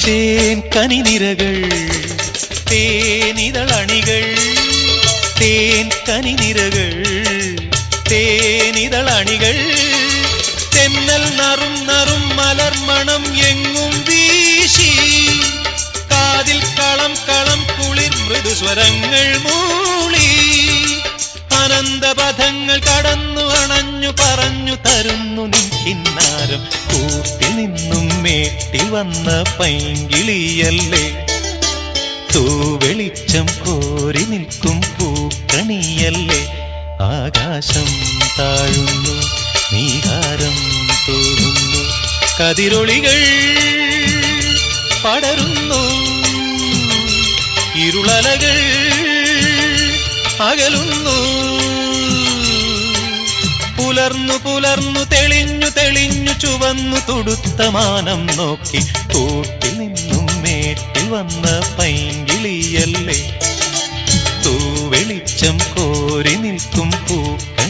തേൻ കനിനിരകൾ തേനിതളണികൾ തേൻ കനിനിരകൾ തേനിതളണികൾ തെന്നൽ നറും നറും മലർമണം എങ്ങും വീശി കാതിൽ കളം കളം കുളിർ മൃദുസ്വരങ്ങൾ മൂളി അനന്തപഥങ്ങൾ കടന്നു അണഞ്ഞു പറഞ്ഞു തരുന്നു നിൻ കിന്നാരം കൂട്ടിൽ നിന്നും മേട്ടിൽ വന്ന പൈങ്കിളിയല്ലേ തൂവെളിച്ചം കോരി നിൽക്കും പൂക്കണിയല്ലേ ആകാശം താഴുന്നു നീഹാരം തോന്നുന്നു കതിരൊളികൾ പടരുന്നു ഇരുളലകൾ അകലുന്നു പുലർന്നു പുലർന്നു തെളിഞ്ഞു തെളിഞ്ഞു ചുവന്നു തുടുത്ത മാനം നോക്കി കൂട്ടിൽ നിന്നും മേട്ടിൽ വന്ന പൈങ്കിളിയല്ലേ തൂവെളിച്ചം കോരി നിൽക്കും പൂക്ക